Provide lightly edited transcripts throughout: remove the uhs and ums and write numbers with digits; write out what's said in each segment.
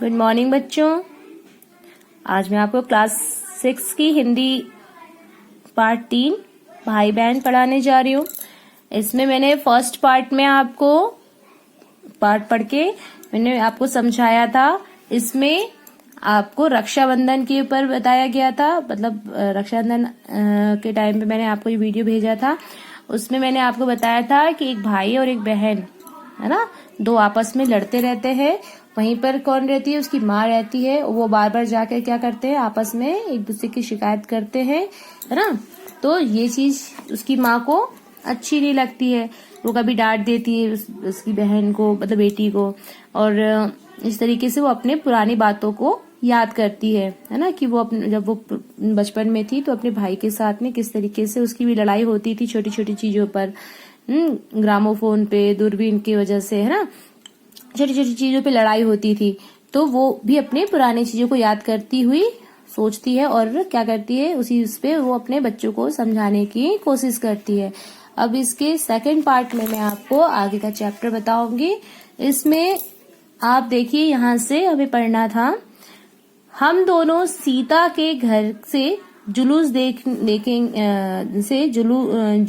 Good morning बच्चों। आज मैं आपको क्लास 6 की हिंदी पार्ट 3 भाई बहन पढ़ाने जा रही हूँ। इसमें मैंने फर्स्ट पार्ट में आपको पार्ट पढ़ के मैंने आपको समझाया था। इसमें आपको रक्षाबंधन के ऊपर बताया गया था, मतलब रक्षाबंधन के टाइम पे मैंने आपको ये वीडियो भेजा था। उसमें मैंने आपको बताया था कि एक भाई और एक बहन है ना, दो आपस में लड़ते रहते हैं। वहीं पर कौन रहती है, उसकी माँ रहती है। वो बार बार जाकर क्या करते हैं, आपस में एक दूसरे की शिकायत करते हैं, है ना। तो ये चीज उसकी माँ को अच्छी नहीं लगती है। वो कभी डांट देती है उसकी बहन को, मतलब बेटी को, और इस तरीके से वो अपने पुरानी बातों को याद करती है ना, कि वो अपने जब वो बचपन में थी तो अपने भाई के साथ में किस तरीके से उसकी भी लड़ाई होती थी छोटी छोटी चीजों पर, ग्रामोफोन पे, दूरबीन की वजह से, है ना, छोटी छोटी चीजों पे लड़ाई होती थी। तो वो भी अपने पुरानी चीजों को याद करती हुई सोचती है और क्या करती है, उसी उस पे वो अपने बच्चों को समझाने की कोशिश करती है। अब इसके सेकंड पार्ट में मैं आपको आगे का चैप्टर बताऊंगी। इसमें आप देखिए, यहाँ से हमें पढ़ना था, हम दोनों सीता के घर से जुलूस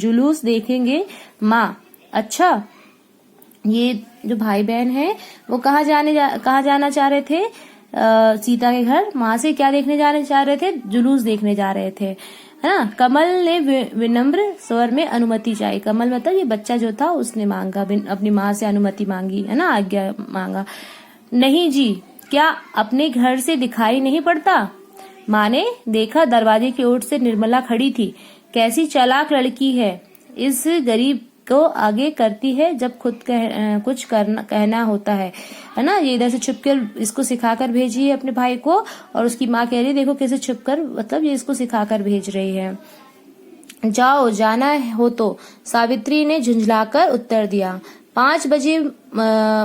जुलूस देखेंगे माँ। अच्छा, ये जो भाई बहन है वो कहाँ जाना चाह रहे थे, सीता के घर। माँ से क्या देखने जाने चाह रहे थे, जुलूस देखने जा रहे थे, है ना। कमल ने विनम्र स्वर में अनुमति चाहिए। कमल मतलब ये बच्चा जो था, उसने मांगा, अपनी माँ से अनुमति मांगी, है ना, आज्ञा मांगा। नहीं जी, क्या अपने घर से दिखाई नहीं पड़ता। माँ ने देखा, दरवाजे की ओर से निर्मला खड़ी थी। कैसी चालाक लड़की है, इस गरीब को आगे करती है जब खुद कुछ कहना होता है ना। ये इधर से छुपकर इसको सिखाकर भेजी है अपने भाई को, और उसकी माँ कह रही है देखो कैसे छुपकर, मतलब ये इसको सिखाकर भेज रही है। जाओ, जाना हो तो, सावित्री ने झुंझलाकर उत्तर दिया। 5 बजे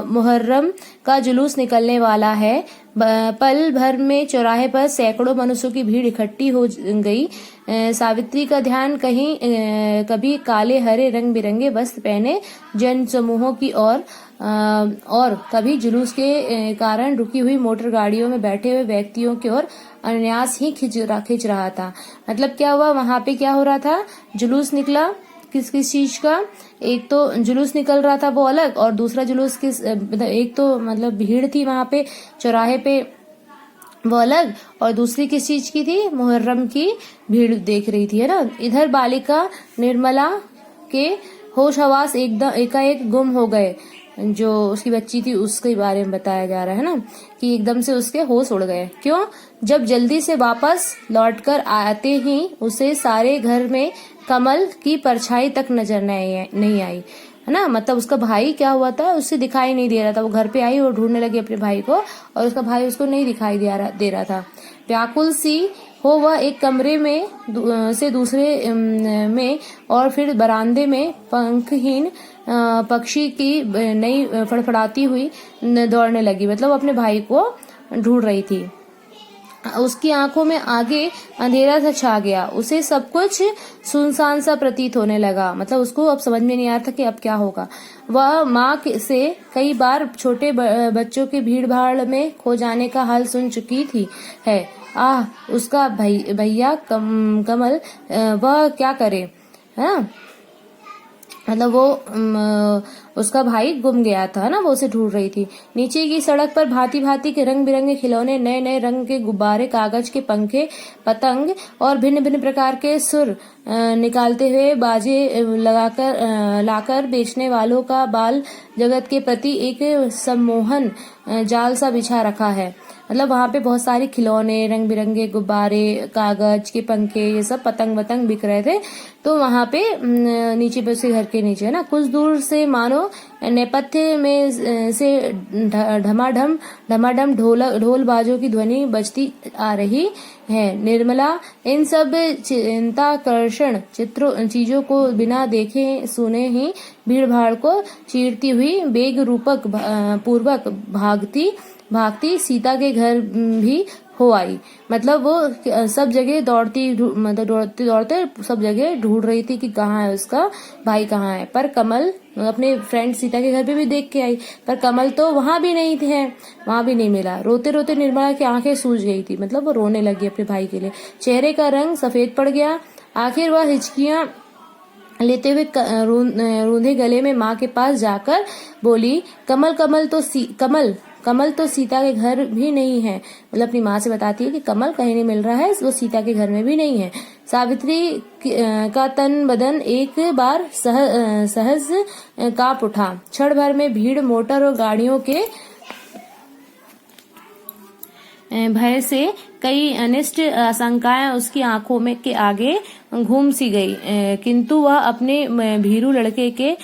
मुहर्रम का जुलूस निकलने वाला है। पल भर में चौराहे पर सैकड़ों मनुष्यों की भीड़ इकट्ठी हो गई। सावित्री का ध्यान कभी काले हरे रंग बिरंगे वस्त्र पहने जन समूहों की और कभी जुलूस के कारण रुकी हुई मोटर गाड़ियों में बैठे हुए व्यक्तियों की ओर अन्यास ही खिंच रहा था। मतलब क्या हुआ, वहां पे क्या हो रहा था, जुलूस निकला किस चीज का। एक तो जुलूस निकल रहा था वो अलग, और दूसरा जुलूस एक तो मतलब भीड़ थी वहां पे चौराहे पे वो अलग, और दूसरी किस चीज की थी, मुहर्रम की भीड़ देख रही थी, है ना। इधर बालिका निर्मला के होश हवास एकाएक गुम हो गए। जो उसकी बच्ची थी उसके बारे में बताया जा रहा है ना, कि एकदम से उसके होश उड़ गए। क्यों, जब जल्दी से वापस लौटकर आते ही उसे सारे घर में कमल की परछाई तक नजर नहीं आई, है ना। मतलब उसका भाई क्या हुआ था, उससे दिखाई नहीं दे रहा था। वो घर पे आई और ढूंढने लगी अपने भाई को, और उसका भाई उसको नहीं दिखाई दे रहा था। व्याकुल सी हो वह एक कमरे में से दूसरे में, और फिर बरामदे में पंखहीन पक्षी की नई फड़फड़ाती हुई दौड़ने लगी। मतलब अपने भाई को ढूंढ रही थी। उसकी आंखों में आगे अंधेरा सा छा गया। उसे सब कुछ सुनसान सा प्रतीत होने लगा। मतलब उसको अब समझ में नहीं आ रहा था कि अब क्या होगा। वह माँ से कई बार छोटे बच्चों के भीड़ भाड़ में खो जाने का हाल सुन चुकी है। उसका भैया कमल वह क्या करे, है ना। मतलब वो उसका भाई गुम गया था ना, वो उसे ढूंढ रही थी। नीचे की सड़क पर भांति भांति के रंग बिरंगे खिलौने, नए नए रंग के गुब्बारे, कागज के पंखे, पतंग और भिन्न भिन्न प्रकार के सुर निकालते हुए बाजे लाकर बेचने वालों का बाल जगत के प्रति एक सम्मोहन जाल सा बिछा रखा है। मतलब वहां पे बहुत सारे खिलौने, रंग बिरंगे गुब्बारे, कागज के पंखे, ये सब पतंग बिक रहे थे। तो वहां पे नीचे बस घर के नीचे, है ना, कुछ दूर से मानो नेपथ्य में से ढमाढम ढोल बाजों की ध्वनि बजती आ रही है। निर्मला इन सब चिंताकर्षण चीजों को बिना देखे सुने ही भीड़ भाड़ को चीरती हुई वेग रूपक पूर्वक भागती सीता के घर भी हो आई। मतलब वो सब जगह दौड़ते सब जगह ढूंढ रही थी कि कहाँ है उसका भाई, कहाँ है। पर कमल अपने फ्रेंड सीता के घर पे भी देख के आई, पर कमल तो वहां भी नहीं थे, वहां भी नहीं मिला। रोते रोते निर्मला की आंखें सूज गई थी, मतलब वो रोने लगी अपने भाई के लिए। चेहरे का रंग सफेद पड़ गया। आखिर वह हिचकियां लेते हुए रूंधे गले में माँ के पास जाकर बोली, कमल तो सीता के घर भी नहीं है। मतलब अपनी माँ से बताती है कि कमल कहीं नहीं मिल रहा है, वो सीता के घर में भी नहीं है। सावित्री का तन बदन एक बार सहज कांप उठा। क्षण भर में भीड़, मोटर और गाड़ियों के भय से कई अनिष्ट आशंकाएं उसकी आंखों में के आगे घूम सी गई, किंतु वह अपने भीरू लड़के के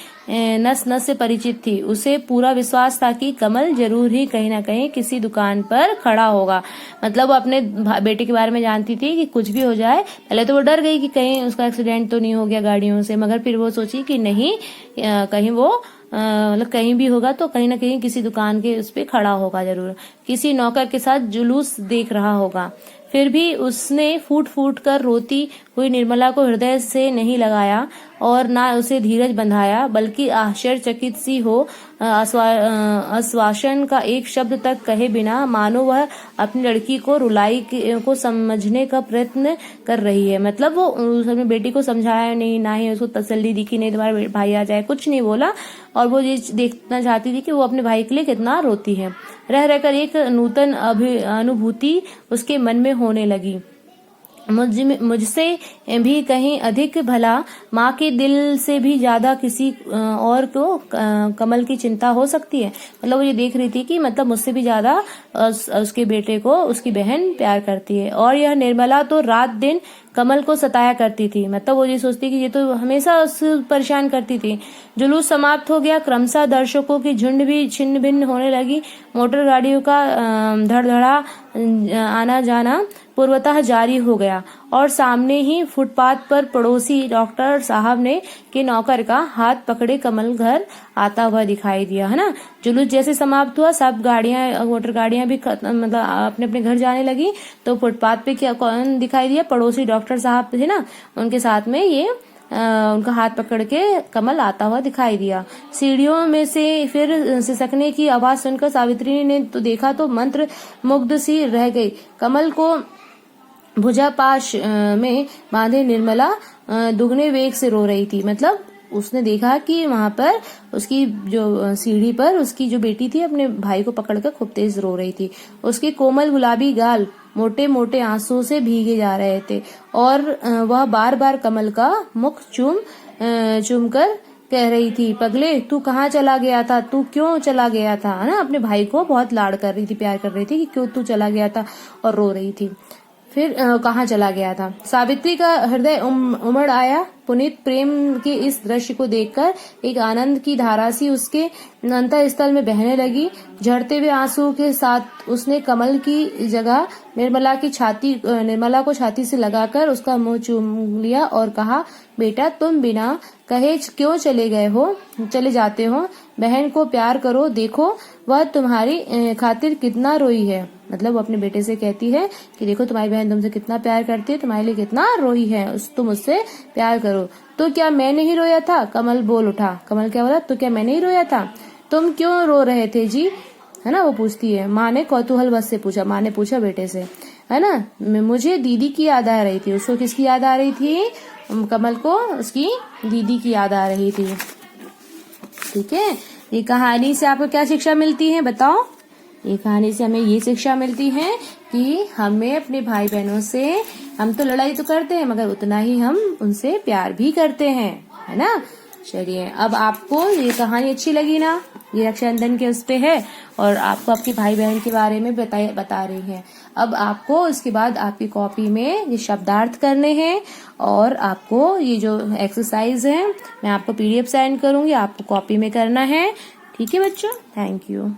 नस नस से परिचित थी। उसे पूरा विश्वास था कि कमल जरूर ही कहीं न कहीं किसी दुकान पर खड़ा होगा। मतलब वो अपने बेटे के बारे में जानती थी कि कुछ भी हो जाए। पहले तो वो डर गई कि कहीं उसका एक्सीडेंट तो नहीं हो गया गाड़ियों से, मगर फिर वो सोची कि नहीं, कहीं वो मतलब कहीं भी होगा तो कहीं ना कहीं किसी दुकान के उस पे खड़ा होगा जरूर, किसी नौकर के साथ जुलूस देख रहा होगा। फिर भी उसने फूट फूट कर रोती हुई निर्मला को हृदय से नहीं लगाया और ना उसे धीरज बंधाया, बल्कि आश्चर्यचकित सी हो आश्वासन का एक शब्द तक कहे बिना मानो वह अपनी लड़की को रुलाई को समझने का प्रयत्न कर रही है। मतलब वो अपनी बेटी को समझाया नहीं, ना ही उसको तसल्ली दी कि नहीं तुम्हारा भाई आ जाए, कुछ नहीं बोला। और वो ये देखना चाहती थी कि वो अपने भाई के लिए कितना रोती है। रह रहकर एक नूतन अनुभूति उसके मन में होने लगी। मुझसे भी कहीं अधिक भला माँ के दिल से भी ज्यादा किसी और को कमल की चिंता हो सकती है। मतलब वो ये देख रही थी कि मतलब मुझसे भी ज्यादा उसके बेटे को उसकी बहन प्यार करती है। और यह निर्मला तो रात दिन कमल को सताया करती थी। मतलब वो ये सोचती कि ये तो हमेशा उसे परेशान करती थी। जुलूस समाप्त हो गया। क्रमशः दर्शकों की झुंड भी छिन्न भिन्न होने लगी। मोटर गाड़ियों का धड़धड़ा आना जाना पूर्वतः जारी हो गया और सामने ही फुटपाथ पर पड़ोसी डॉक्टर साहब ने के नौकर का हाथ पकड़े कमल घर आता हुआ दिखाई दिया, है ना। जुलूस जैसे समाप्त हुआ, सब गाड़ियां, मोटर गाड़ियां भी मतलब अपने अपने घर जाने लगी। तो फुटपाथ पे क्या कौन दिखाई दिया? पड़ोसी डॉक्टर साहब थे ना, उनके साथ में ये उनका हाथ पकड़ के कमल आता हुआ दिखाई दिया। सीढ़ियों में से फिर सिसकने की आवाज सुनकर सावित्री ने तो देखा तो मंत्र मुग्ध सी रह गई। कमल को भुजापाश में बांधे निर्मला दुगने वेग से रो रही थी। मतलब उसने देखा कि वहां पर उसकी जो सीढ़ी पर उसकी जो बेटी थी अपने भाई को पकड़कर खूब तेज रो रही थी। उसके कोमल गुलाबी गाल मोटे मोटे आंसुओं से भीगे जा रहे थे और वह बार बार कमल का मुख चूम कर कह रही थी, पगले तू कहाँ चला गया था, तू क्यों चला गया था, है ना। अपने भाई को बहुत लाड कर रही थी, प्यार कर रही थी कि क्यों तू चला गया था, और रो रही थी। फिर कहाँ चला गया था। सावित्री का हृदय उमड़ आया। पुनीत प्रेम के इस दृश्य को देखकर एक आनंद की धारा सी उसके अंतःस्थल में बहने लगी। झड़ते हुए आंसू के साथ उसने कमल की जगह निर्मला को छाती से लगाकर उसका मुंह चूम लिया और कहा, बेटा तुम बिना कहे क्यों चले जाते हो। बहन को प्यार करो, देखो वह तुम्हारी खातिर कितना रोई है। मतलब वो अपने बेटे से कहती है कि देखो तुम्हारी बहन तुमसे कितना प्यार करती है, तुम्हारे लिए कितना रोई है, तुम उससे प्यार करो। तो क्या मैं नहीं रोया था? कमल बोल उठा। कमल क्या बोला? तो क्या मैं नहीं रोया था? तुम क्यों रो रहे थे जी, है ना, वो पूछती है। माँ ने कौतूहल बस से पूछा, माँ ने पूछा बेटे से, है ना। मुझे दीदी की याद आ रही थी। उसको किसकी याद आ रही थी? कमल को उसकी दीदी की याद आ रही थी। ठीक है, ये कहानी से आपको क्या शिक्षा मिलती है बताओ? ये कहानी से हमें ये शिक्षा मिलती है कि हमें अपने भाई बहनों से, हम तो लड़ाई तो करते हैं मगर उतना ही हम उनसे प्यार भी करते हैं, है ना। चलिए, अब आपको ये कहानी अच्छी लगी ना? ये रक्षाबंधन के उस पे है और आपको आपके भाई बहन के बारे में बता रही है। अब आपको इसके बाद आपकी कॉपी में ये शब्दार्थ करने हैं और आपको ये जो एक्सरसाइज है मैं आपको PDF सेंड करूंगी, आपको कॉपी में करना है। ठीक है बच्चों, थैंक यू।